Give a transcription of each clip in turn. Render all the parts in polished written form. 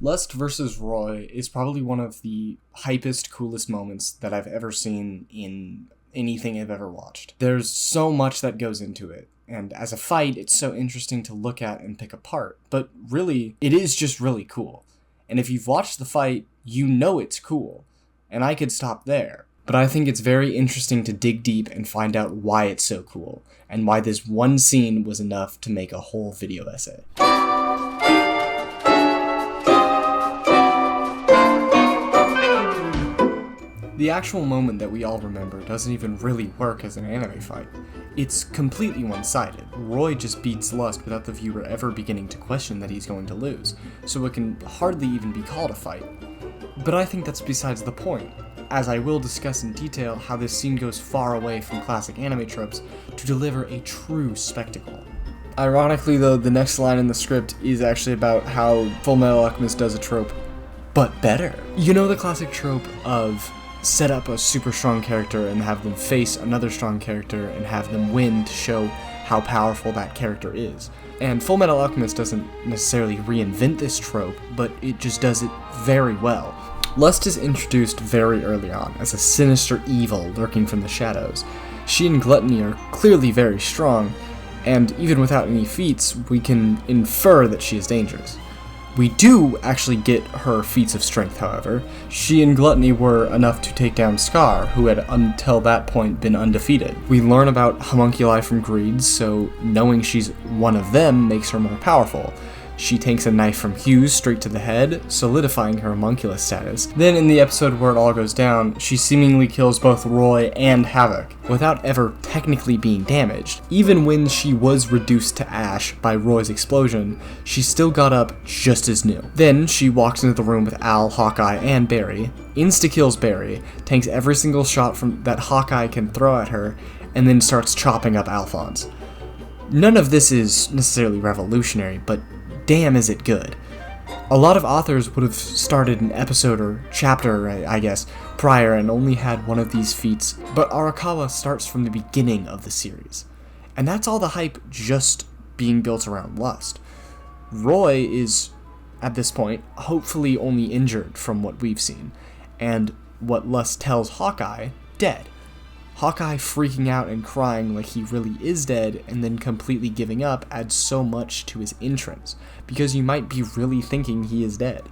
Lust vs. Roy is probably one of the hypest, coolest moments that I've ever seen in anything I've ever watched. There's so much that goes into it, and as a fight, it's so interesting to look at and pick apart, but really, it is just really cool. And if you've watched the fight, you know it's cool, and I could stop there. But I think it's very interesting to dig deep and find out why it's so cool, and why this one scene was enough to make a whole video essay. The actual moment that we all remember doesn't even really work as an anime fight. It's completely one-sided. Roy just beats Lust without the viewer ever beginning to question that he's going to lose, so it can hardly even be called a fight. But I think that's besides the point, as I will discuss in detail how this scene goes far away from classic anime tropes to deliver a true spectacle. Ironically though, the next line in the script is actually about how Fullmetal Alchemist does a trope, but better. You know the classic trope of set up a super strong character and have them face another strong character and have them win to show how powerful that character is. And Fullmetal Alchemist doesn't necessarily reinvent this trope, but it just does it very well. Lust is introduced very early on as a sinister evil lurking from the shadows. She and Gluttony are clearly very strong, and even without any feats, we can infer that she is dangerous. We do actually get her feats of strength, however. She and Gluttony were enough to take down Scar, who had until that point been undefeated. We learn about homunculi from Greed, so knowing she's one of them makes her more powerful. She takes a knife from Hughes straight to the head, solidifying her homunculus status. Then in the episode where it all goes down, she seemingly kills both Roy and Havoc, without ever technically being damaged. Even when she was reduced to ash by Roy's explosion, she still got up just as new. Then she walks into the room with Al, Hawkeye, and Barry, insta-kills Barry, tanks every single shot that Hawkeye can throw at her, and then starts chopping up Alphonse. None of this is necessarily revolutionary, but damn is it good. A lot of authors would have started an episode or chapter, I guess, prior and only had one of these feats, but Arakawa starts from the beginning of the series. And that's all the hype just being built around Lust. Roy is, at this point, hopefully only injured from what we've seen, and what Lust tells Hawkeye, dead. Hawkeye freaking out and crying like he really is dead and then completely giving up adds so much to his entrance, because you might be really thinking he is dead.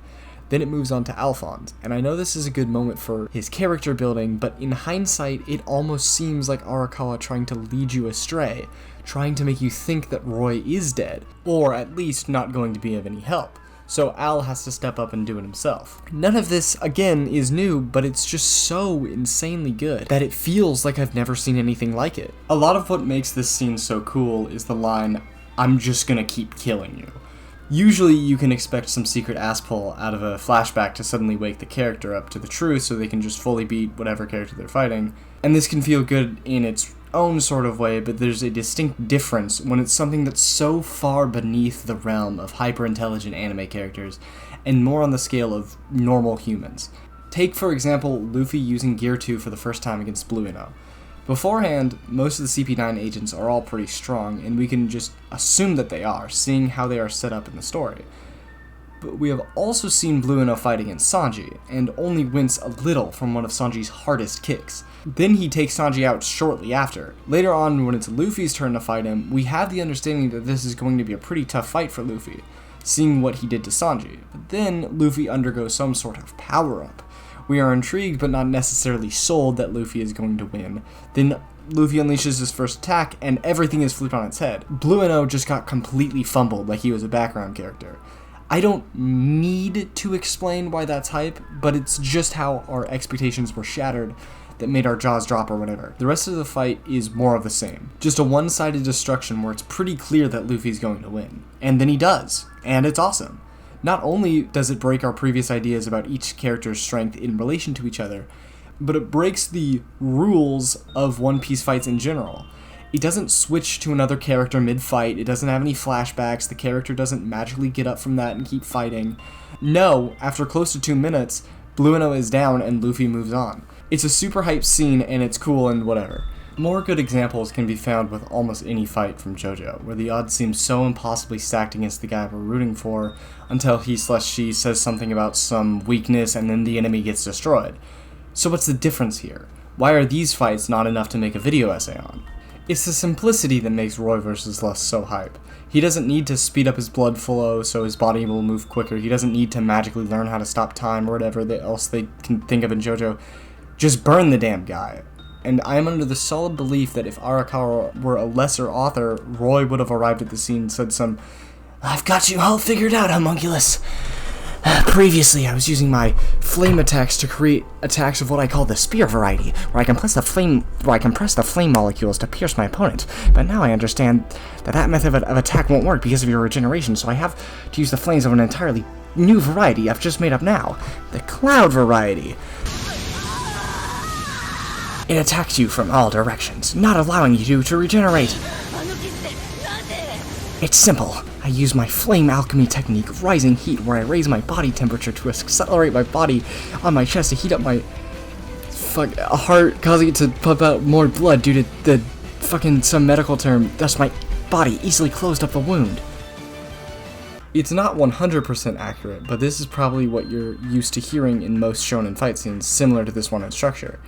Then it moves on to Alphonse, and I know this is a good moment for his character building, but in hindsight it almost seems like Arakawa trying to lead you astray, trying to make you think that Roy is dead, or at least not going to be of any help. So Al has to step up and do it himself. None of this, again, is new, but it's just so insanely good that it feels like I've never seen anything like it. A lot of what makes this scene so cool is the line, "I'm just gonna keep killing you." Usually you can expect some secret ass pull out of a flashback to suddenly wake the character up to the truth so they can just fully beat whatever character they're fighting. And this can feel good in its own sort of way, but there's a distinct difference when it's something that's so far beneath the realm of hyper-intelligent anime characters and more on the scale of normal humans. Take, for example, Luffy using Gear 2 for the first time against Blue Ino. Beforehand, most of the CP9 agents are all pretty strong, and we can just assume that they are, seeing how they are set up in the story. But we have also seen Blue Ino fight against Sanji, and only wince a little from one of Sanji's hardest kicks. Then he takes Sanji out shortly after. Later on, when it's Luffy's turn to fight him, we have the understanding that this is going to be a pretty tough fight for Luffy, seeing what he did to Sanji. But then, Luffy undergoes some sort of power-up. We are intrigued but not necessarily sold that Luffy is going to win. Then Luffy unleashes his first attack, and everything is flipped on its head. Blue Ino just got completely fumbled like he was a background character. I don't need to explain why that's hype, but it's just how our expectations were shattered that made our jaws drop or whatever. The rest of the fight is more of the same. Just a one-sided destruction where it's pretty clear that Luffy's going to win. And then he does, and it's awesome. Not only does it break our previous ideas about each character's strength in relation to each other, but it breaks the rules of One Piece fights in general. It doesn't switch to another character mid-fight, it doesn't have any flashbacks, the character doesn't magically get up from that and keep fighting. No, after close to 2 minutes, Blue Uno is down and Luffy moves on. It's a super hype scene and it's cool and whatever. More good examples can be found with almost any fight from JoJo, where the odds seem so impossibly stacked against the guy we're rooting for until he/she says something about some weakness and then the enemy gets destroyed. So what's the difference here? Why are these fights not enough to make a video essay on? It's the simplicity that makes Roy vs. Lust so hype. He doesn't need to speed up his blood flow so his body will move quicker. He doesn't need to magically learn how to stop time or whatever else they can think of in JoJo. Just burn the damn guy. And I am under the solid belief that if Arakawa were a lesser author, Roy would have arrived at the scene and said "I've got you all figured out, homunculus. Previously, I was using my flame attacks to create attacks of what I call the spear variety, where I can press the flame molecules to pierce my opponent. But now I understand that method of attack won't work because of your regeneration, so I have to use the flames of an entirely new variety I've just made up now, the cloud variety. It attacks you from all directions, not allowing you to regenerate. It's simple. I use my flame alchemy technique, Rising Heat, where I raise my body temperature to accelerate my body on my chest to heat up my heart, causing it to pump out more blood due to some medical term, thus my body easily closed up the wound. It's not 100% accurate, but this is probably what you're used to hearing in most shonen fight scenes, similar to this one in structure.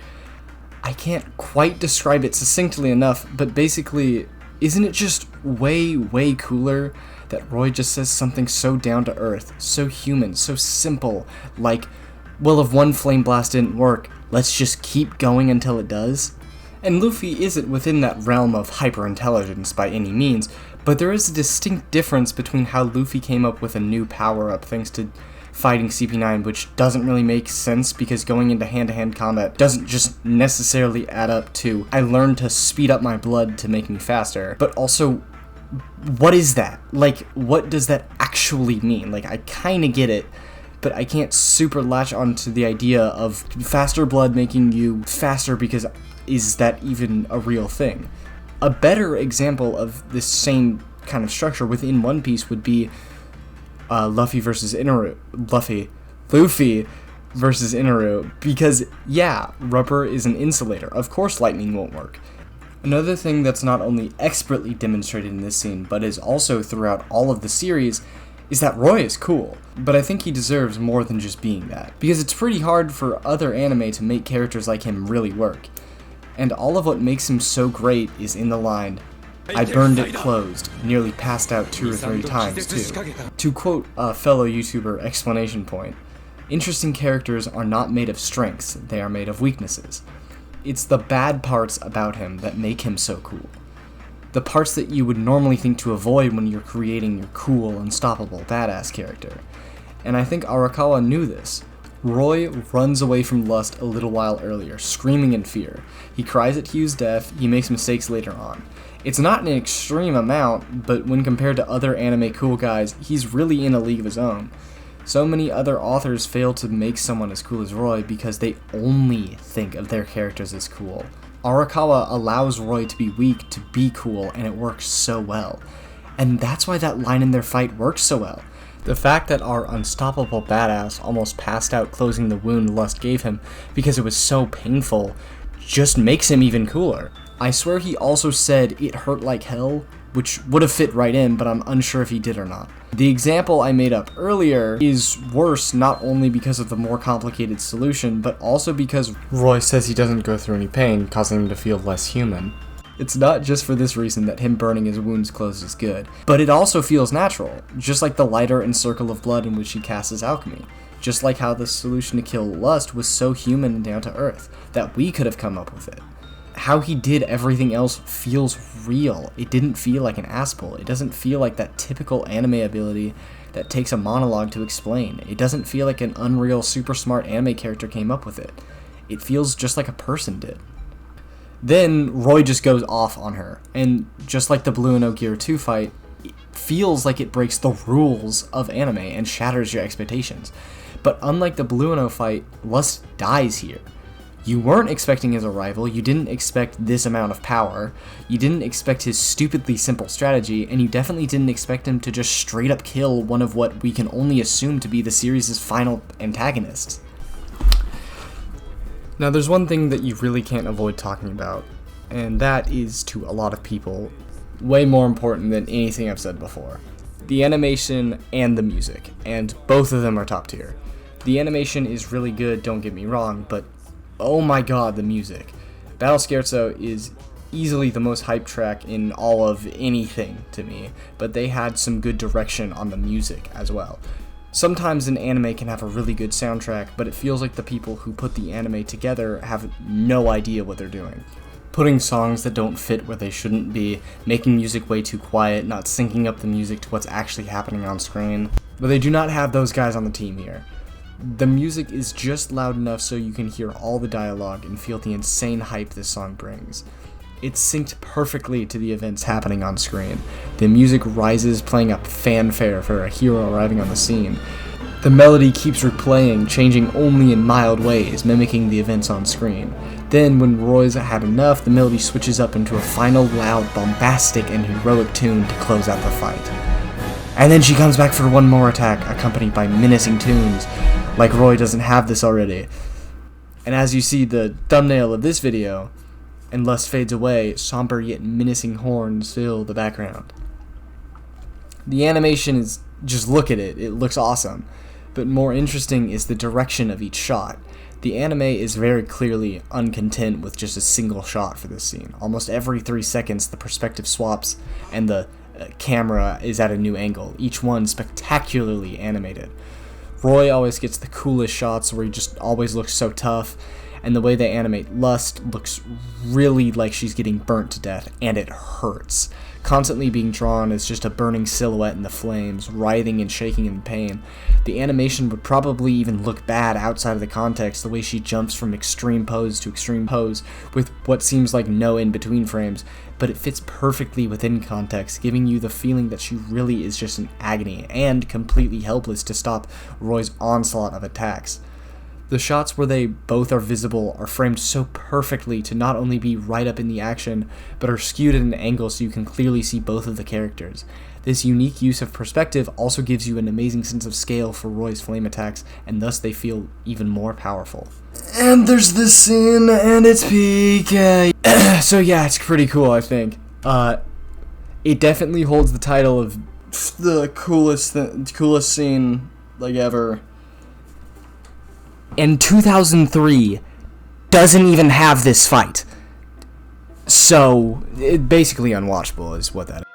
I can't quite describe it succinctly enough, but basically, isn't it just way, way cooler that Roy just says something so down to earth, so human, so simple, like, well, if one flame blast didn't work, let's just keep going until it does? And Luffy isn't within that realm of hyper-intelligence by any means, but there is a distinct difference between how Luffy came up with a new power-up thanks to fighting CP9, which doesn't really make sense because going into hand-to-hand combat doesn't just necessarily add up to I learned to speed up my blood to make me faster, but also what is that? Like, what does that actually mean? Like, I kinda get it, but I can't super latch onto the idea of faster blood making you faster because is that even a real thing? A better example of this same kind of structure within One Piece would be Luffy versus Inaru. Luffy versus Inaru, because yeah, rubber is an insulator. Of course lightning won't work. Another thing that's not only expertly demonstrated in this scene, but is also throughout all of the series, is that Roy is cool. But I think he deserves more than just being that, because it's pretty hard for other anime to make characters like him really work. And all of what makes him so great is in the line, I burned it closed, nearly passed out 2 or 3 times too. To quote a fellow YouTuber, Explanation Point, interesting characters are not made of strengths, they are made of weaknesses. It's the bad parts about him that make him so cool. The parts that you would normally think to avoid when you're creating your cool, unstoppable, badass character. And I think Arakawa knew this. Roy runs away from Lust a little while earlier, screaming in fear. He cries at Hugh's death, he makes mistakes later on. It's not an extreme amount, but when compared to other anime cool guys, he's really in a league of his own. So many other authors fail to make someone as cool as Roy because they only think of their characters as cool. Arakawa allows Roy to be weak to be cool, and it works so well. And that's why that line in their fight works so well. The fact that our unstoppable badass almost passed out closing the wound Lust gave him because it was so painful just makes him even cooler. I swear he also said it hurt like hell, which would have fit right in, but I'm unsure if he did or not. The example I made up earlier is worse not only because of the more complicated solution, but also because Roy says he doesn't go through any pain, causing him to feel less human. It's not just for this reason that him burning his wounds closed is good, but it also feels natural, just like the lighter and circle of blood in which he casts his alchemy. Just like how the solution to kill Lust was so human and down to earth, that we could have come up with it. How he did everything else feels real. It didn't feel like an ass pull. It doesn't feel like that typical anime ability that takes a monologue to explain. It doesn't feel like an unreal, super smart anime character came up with it. It feels just like a person did. Then Roy just goes off on her, and just like the Blue Uno Gear 2 fight, it feels like it breaks the rules of anime and shatters your expectations. But unlike the Blue Uno fight, Lust dies here. You weren't expecting his arrival, you didn't expect this amount of power, you didn't expect his stupidly simple strategy, and you definitely didn't expect him to just straight up kill one of what we can only assume to be the series' final antagonists. Now, there's one thing that you really can't avoid talking about, and that is, to a lot of people, way more important than anything I've said before. The animation and the music, and both of them are top tier. The animation is really good, don't get me wrong, but oh my god, the music. Battle Scherzo is easily the most hype track in all of anything to me, but they had some good direction on the music as well. Sometimes an anime can have a really good soundtrack, but it feels like the people who put the anime together have no idea what they're doing. Putting songs that don't fit where they shouldn't be, making music way too quiet, not syncing up the music to what's actually happening on screen. But they do not have those guys on the team here. The music is just loud enough so you can hear all the dialogue and feel the insane hype this song brings. It's synced perfectly to the events happening on screen. The music rises, playing up fanfare for a hero arriving on the scene. The melody keeps replaying, changing only in mild ways, mimicking the events on screen. Then, when Roy's had enough, the melody switches up into a final loud, bombastic, and heroic tune to close out the fight. And then she comes back for one more attack, accompanied by menacing tunes, like Roy doesn't have this already. And as you see the thumbnail of this video, and Lust fades away, somber yet menacing horns fill the background. The animation is, just look at it, it looks awesome. But more interesting is the direction of each shot. The anime is very clearly uncontent with just a single shot for this scene. Almost every 3 seconds the perspective swaps and the camera is at a new angle, each one spectacularly animated. Roy always gets the coolest shots where he just always looks so tough, and the way they animate Lust looks really like she's getting burnt to death, and it hurts. Constantly being drawn as just a burning silhouette in the flames, writhing and shaking in pain. The animation would probably even look bad outside of the context, the way she jumps from extreme pose to extreme pose with what seems like no in-between frames, but it fits perfectly within context, giving you the feeling that she really is just in agony and completely helpless to stop Roy's onslaught of attacks. The shots where they both are visible are framed so perfectly to not only be right up in the action, but are skewed at an angle so you can clearly see both of the characters. This unique use of perspective also gives you an amazing sense of scale for Roy's flame attacks, and thus they feel even more powerful. And there's this scene, and it's peak. So yeah, it's pretty cool, I think. It definitely holds the title of the coolest scene like ever. And 2003 doesn't even have this fight. So, basically unwatchable is what that is.